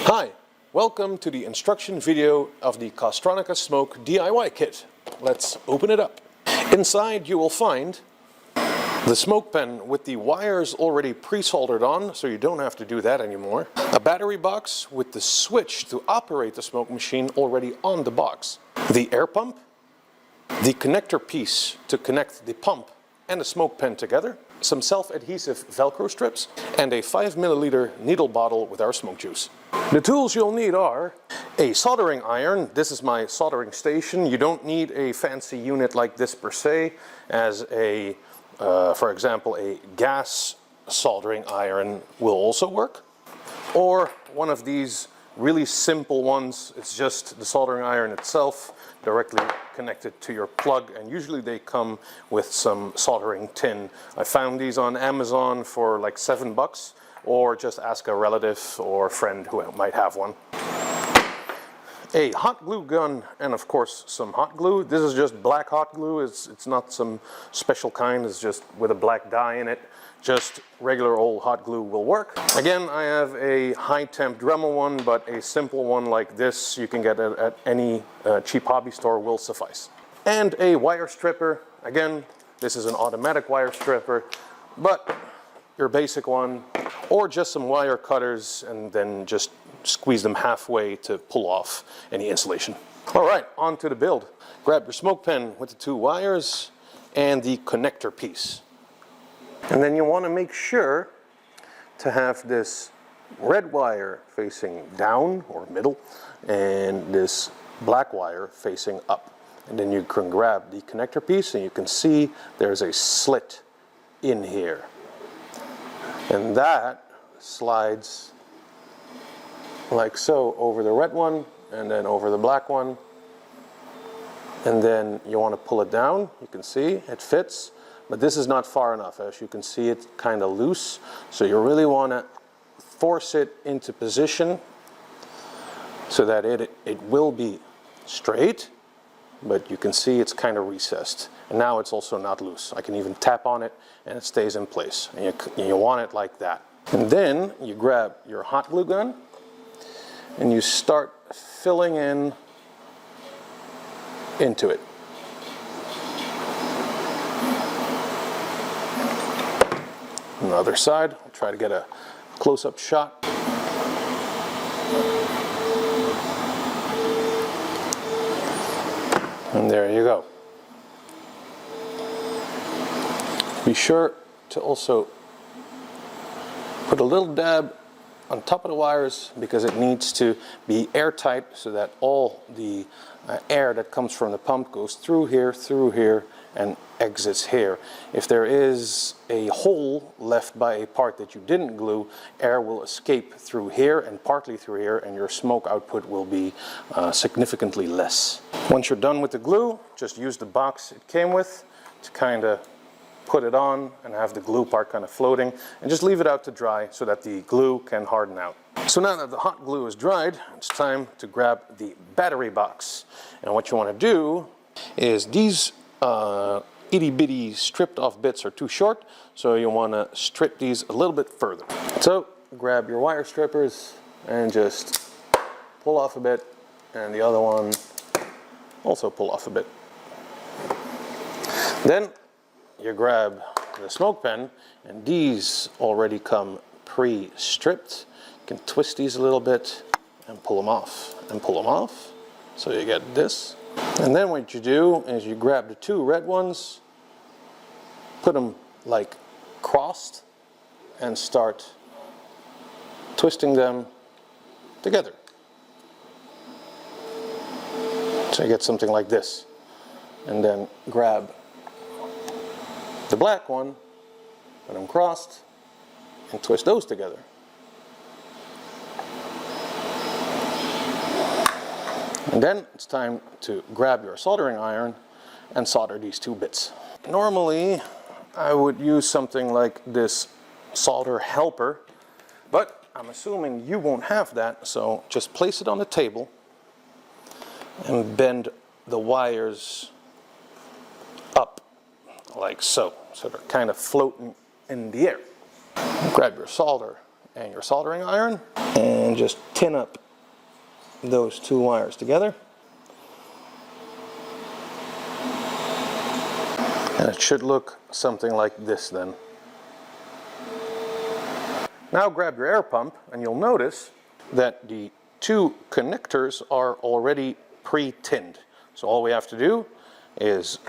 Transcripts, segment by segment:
Hi, welcome to the instruction video of the Costronica Smoke DIY kit. Let's open it up. Inside you will find the smoke pen with the wires already pre-soldered on, so you don't have to do that anymore. A battery box with the switch to operate the smoke machine already on the box. The air pump, the connector piece to connect the pump and the smoke pen together, some self-adhesive Velcro strips, and a 5 milliliter needle bottle with our smoke juice. The tools you'll need are a soldering iron. This is my soldering station. You don't need a fancy unit like this per se, as a, for example, a gas soldering iron will also work. Or one of these really simple ones. It's just the soldering iron itself directly connected to your plug, and usually they come with some soldering tin. I found these on Amazon for like $7, or just ask a relative or friend who might have one. A hot glue gun, and of course some hot glue. This is just black hot glue. It's not some special kind, it's just with a black dye in it. Just regular old hot glue will work. Again, I have a high temp Dremel one, but a simple one like this you can get at any cheap hobby store will suffice. And a wire stripper. Again, this is an automatic wire stripper, but your basic one, or just some wire cutters and then just squeeze them halfway to pull off any insulation. All right, on to the build. Grab your smoke pen with the two wires and the connector piece. And then you want to make sure to have this red wire facing down or middle and this black wire facing up. And then you can grab the connector piece and you can see there's a slit in here. And that slides like so over the red one and then over the black one. And then you want to pull it down. You can see it fits. But this is not far enough. As you can see, it's kind of loose. So you really want to force it into position so that it will be straight, but you can see it's kind of recessed. And now it's also not loose. I can even tap on it and it stays in place. And you want it like that. And then you grab your hot glue gun and you start filling into it. On the other side, I'll try to get a close-up shot. And there you go. Be sure to also put a little dab on top of the wires because it needs to be airtight so that all the air that comes from the pump goes through here, and exits here. If there is a hole left by a part that you didn't glue, air will escape through here and partly through here, and your smoke output will be significantly less. Once you're done with the glue, just use the box it came with to kind of put it on and have the glue part kind of floating, and just leave it out to dry so that the glue can harden out. So now that the hot glue is dried, it's time to grab the battery box. And what you want to do is these itty bitty stripped off bits are too short, so you want to strip these a little bit further. So grab your wire strippers and just pull off a bit, and the other one also pull off a bit. Then you grab the smoke pen, and these already come pre-stripped. You can twist these a little bit and pull them off and pull them off, so you get this. And then what you do is you grab the two red ones, put them like crossed, and start twisting them together. So you get something like this. And then grab the black one, put them crossed, and twist those together. And then it's time to grab your soldering iron and solder these two bits. Normally, I would use something like this solder helper, but I'm assuming you won't have that, so just place it on the table and bend the wires up like so. So they're kind of floating in the air. Grab your solder and your soldering iron, and just tin up those two wires together. And it should look something like this then. Now grab your air pump, and you'll notice that the two connectors are already pre-tinned. So all we have to do is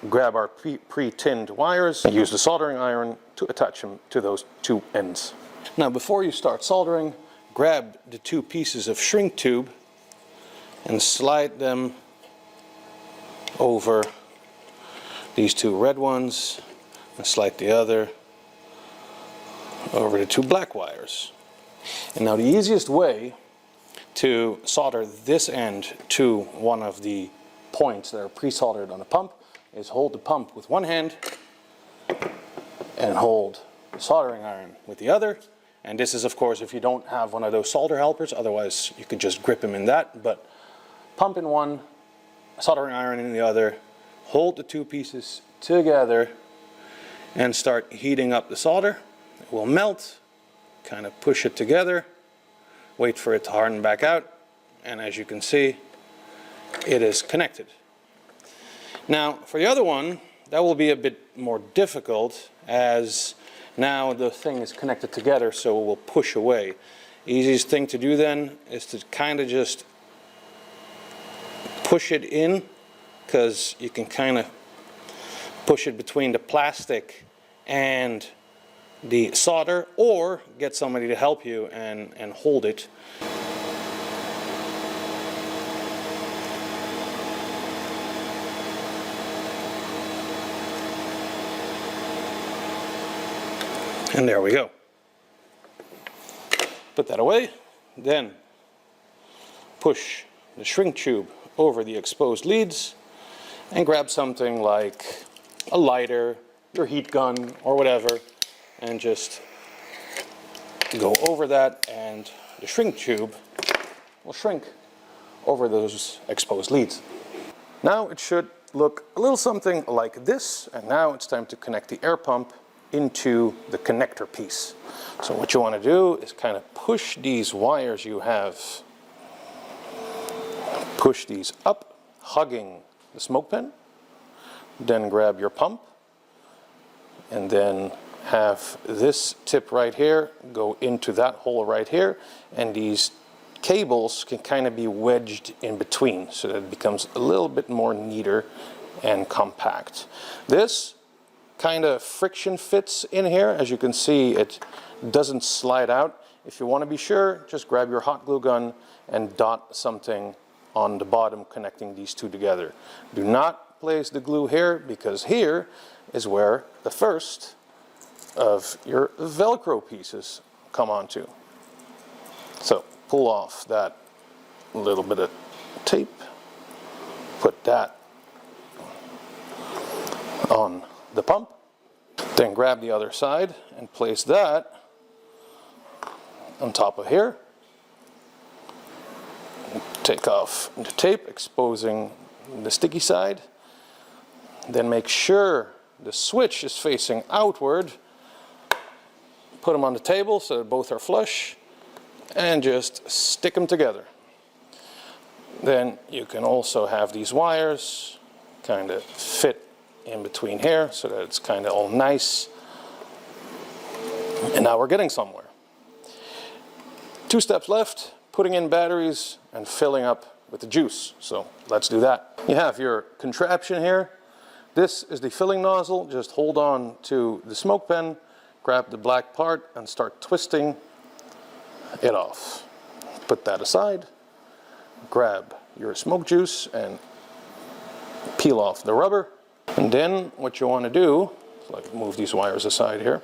grab our pre-tinned wires and use the soldering iron to attach them to those two ends. Now before you start soldering, grab the two pieces of shrink tube and slide them over these two red ones and slide the other over the two black wires. And now the easiest way to solder this end to one of the points that are pre-soldered on the pump is hold the pump with one hand and hold the soldering iron with the other. And this is of course if you don't have one of those solder helpers, otherwise you could just grip them in that. But pump in one, soldering iron in the other, hold the two pieces together and start heating up the solder. It will melt, kind of push it together, wait for it to harden back out, and as you can see, it is connected. Now for the other one, that will be a bit more difficult, as now the thing is connected together, so it will push away. Easiest thing to do then is to kind of just push it in, because you can kind of push it between the plastic and the solder, or get somebody to help you and hold it. And there we go. Put that away, then push the shrink tube over the exposed leads and grab something like a lighter, your heat gun or whatever, and just go over that, and the shrink tube will shrink over those exposed leads. Now it should look a little something like this, and now it's time to connect the air pump into the connector piece. So what you want to do is kind of push these wires you have, push these up, hugging the smoke pen, then grab your pump, and then have this tip right here go into that hole right here, and these cables can kind of be wedged in between so that it becomes a little bit more neater and compact. This kind of friction fits in here. As you can see, it doesn't slide out. If you want to be sure, just grab your hot glue gun and dot something on the bottom connecting these two together. Do not place the glue here, because here is where the first of your Velcro pieces come onto. So pull off that little bit of tape, put that on the pump, then grab the other side and place that on top of here. Take off the tape, exposing the sticky side. Then make sure the switch is facing outward. Put them on the table so that both are flush, and just stick them together. Then you can also have these wires kind of fit in between here so that it's kind of all nice. And now we're getting somewhere. 2 steps left: putting in batteries and filling up with the juice. So let's do that. You have your contraption here. This is the filling nozzle. Just hold on to the smoke pen, grab the black part and start twisting it off. Put that aside, grab your smoke juice and peel off the rubber. And then what you want to do, like move these wires aside here,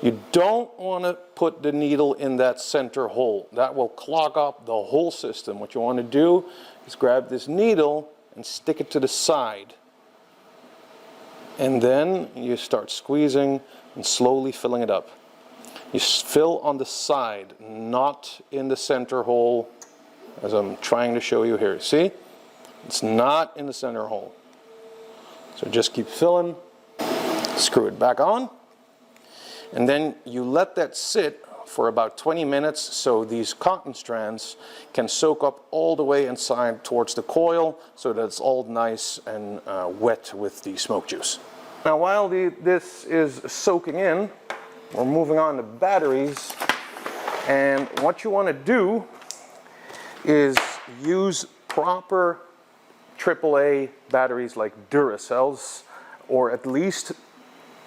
you don't want to put the needle in that center hole. That will clog up the whole system. What you want to do is grab this needle and stick it to the side. And then you start squeezing and slowly filling it up. You fill on the side, not in the center hole, as I'm trying to show you here. See? It's not in the center hole. So just keep filling, screw it back on, and then you let that sit for about 20 minutes so these cotton strands can soak up all the way inside towards the coil so that it's all nice and wet with the smoke juice. Now while this is soaking in, we're moving on to batteries, and what you want to do is use proper AAA batteries like Duracells, or at least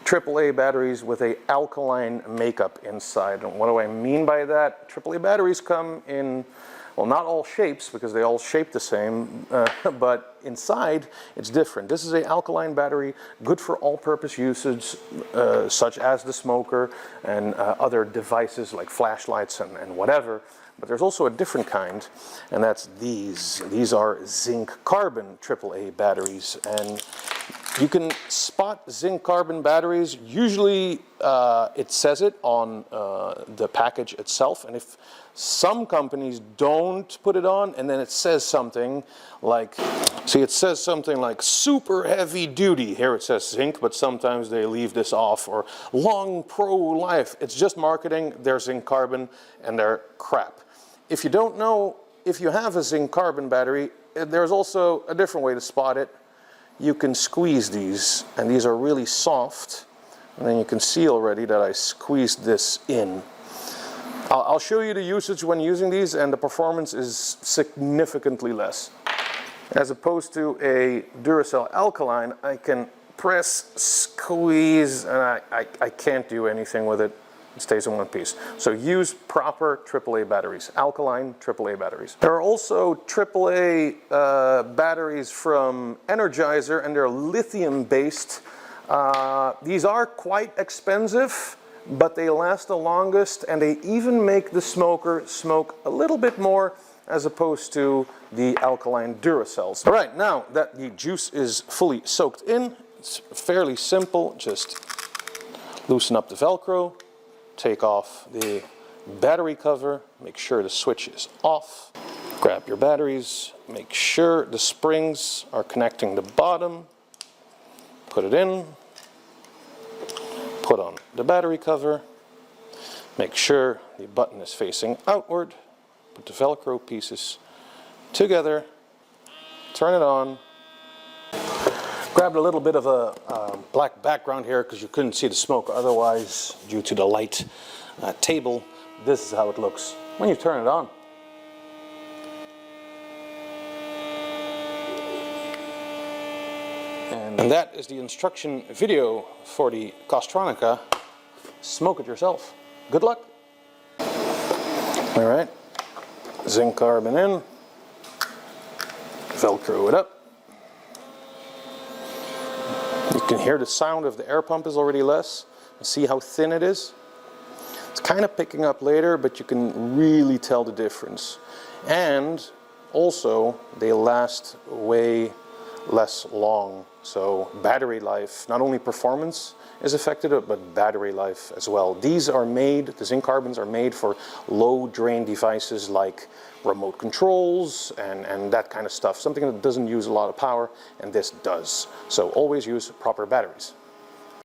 AAA batteries with a alkaline makeup inside. And what do I mean by that? AAA batteries come in, well, not all shapes because they all shape the same, but inside it's different. This is an alkaline battery, good for all-purpose usage, such as the smoker and other devices like flashlights and whatever. But there's also a different kind, and that's these. These are zinc-carbon AAA batteries, and you can spot zinc-carbon batteries. Usually it says it on the package itself, and if some companies don't put it on, and then it says something like, see, it says something like super heavy duty. Here it says zinc, but sometimes they leave this off, or long pro-life. It's just marketing. They're zinc-carbon, and they're crap. If you don't know if you have a zinc-carbon battery, there's also a different way to spot it. You can squeeze these, and these are really soft, and then you can see already that I squeezed this in. I'll show you the usage when using these, and the performance is significantly less. As opposed to a Duracell alkaline, I can press, squeeze, and I can't do anything with it. It stays in one piece. So use proper AAA batteries, alkaline AAA batteries. There are also AAA batteries from Energizer, and they're lithium based. These are quite expensive, but they last the longest, and they even make the smoker smoke a little bit more as opposed to the alkaline Duracells. All right, now that the juice is fully soaked in, it's fairly simple. Just loosen up the Velcro. Take off the battery cover, make sure the switch is off. Grab your batteries, make sure the springs are connecting the bottom. Put it in, put on the battery cover, make sure the button is facing outward, put the Velcro pieces together, turn it on. Grabbed a little bit of a black background here because you couldn't see the smoke otherwise due to the light table. This is how it looks when you turn it on. And that is the instruction video for the Costronica. Smoke it yourself. Good luck. All right, zinc carbon in, Velcro it up. You can hear the sound of the air pump is already less. See how thin it is? It's kind of picking up later, but you can really tell the difference. And also, they last way less long. So battery life, not only performance is affected, but battery life as well. These are made, the zinc carbons are made for low drain devices like remote controls and that kind of stuff. Something that doesn't use a lot of power, and this does. So always use proper batteries.